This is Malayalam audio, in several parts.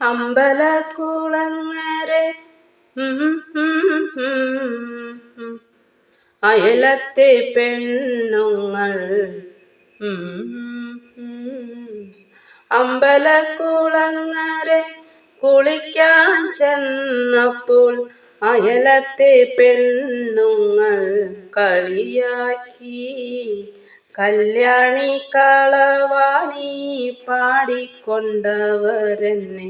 അമ്പലക്കുളങ്ങരെ അയലത്തെ പെണ്ണുങ്ങൾ അമ്പലക്കുളങ്ങരെ കുളിക്കാൻ ചെന്നപ്പോൾ അയലത്തെ പെണ്ണുങ്ങൾ കളിയാക്കി. കല്യാണി കളവാണി പാടിക്കൊണ്ടവരെന്നെ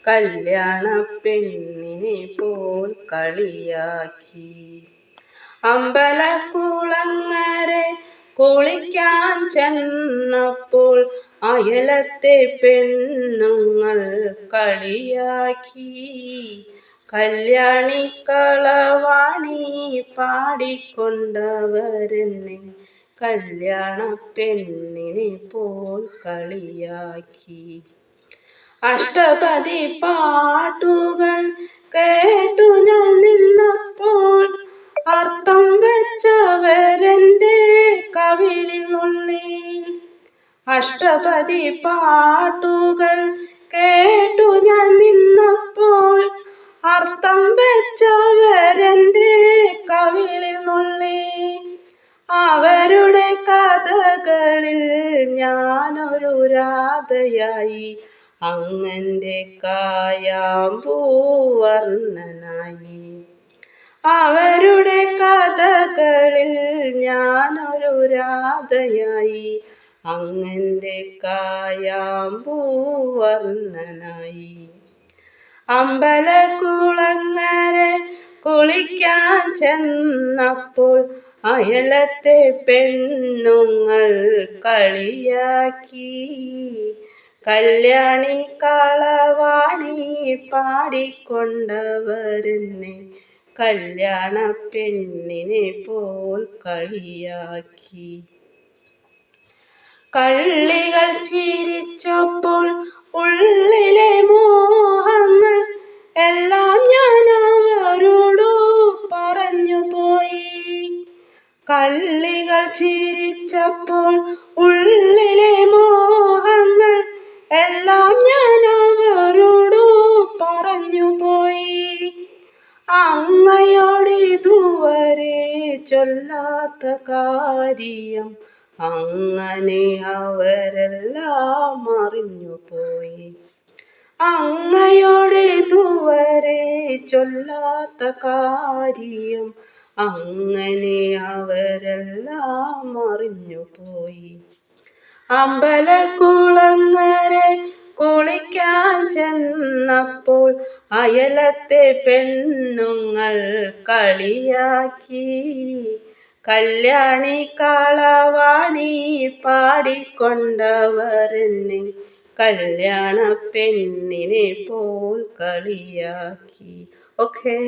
കല്യാണ പെണ്ണിനെ പോൽ കളിയാക്കി. അമ്പലക്കുളങ്ങരെ കുളിക്കാൻ ചെന്നപ്പോൾ അയലത്തെ പെണ്ണുങ്ങൾ കളിയാക്കി. കല്യാണി കളവാണി പാടിക്കൊണ്ടവരെന്നെ കല്യാണ പെണ്ണിനെ പോൽ കളിയാക്കി. അഷ്ടപതി പാട്ടുകൾ കേട്ടു ഞാൻ നിന്നപ്പോൾ അർത്ഥം വെച്ചവരെൻ്റെ കവിളിൽ നുള്ളി. അഷ്ടപതി പാട്ടുകൾ കേട്ടു ഞാൻ നിന്നപ്പോൾ അർത്ഥം വെച്ചവരെൻ്റെ കവിളിൽ നുള്ളി. അവരുടെ കഥകളിൽ ഞാനൊരു രാധയായി, അങ്ങൻ്റെ കായാമ്പൂവർണ്ണനായി. അവരുടെ കഥകളിൽ ഞാനൊരു രാധയായി, അങ്ങൻ്റെ കായാമ്പൂവർണ്ണനായി. അമ്പലക്കുളങ്ങരെ കുളിക്കാൻ ചെന്നപ്പോൾ അയലത്തെ പെണ്ണുങ്ങൾ കളിയാക്കി. കല്യാണി കളവാണി പാടിക്കൊണ്ടവരെന്നെ കല്യാണ പെണ്ണിനെ പോൽ കളിയാക്കി. കള്ളികൾ ചിരിച്ചപ്പോൾ ഉള്ളിലെ മോഹങ്ങൾ എല്ലാം ഞാൻ അവരോടു പറഞ്ഞുപോയി. കള്ളികൾ ചിരിച്ചപ്പോൾ ഉള്ളിലെ മോഹങ്ങൾ എല്ലാം ഞാൻ അവരോടു പറഞ്ഞുപോയി. അങ്ങയോടിതുവരെ ചൊല്ലാത്ത കാര്യം അങ്ങനെ അവരെല്ലാം അറിഞ്ഞുപോയി. അങ്ങയോടിതുവരെ ചൊല്ലാത്ത കാര്യം അങ്ങനെ അവരെല്ലാം അറിഞ്ഞുപോയി. അമ്പലക്കുളങ്ങരെ കുളിക്കാൻ ചെന്നപ്പോൾ അയലത്തെ പെണ്ണുങ്ങൾ കളിയാക്കി. കല്യാണി കളവാണി പാടിക്കൊണ്ടവരെന്നെ കല്യാണ പെണ്ണിനെ പോൽ കളിയാക്കി. ഓക്കേ.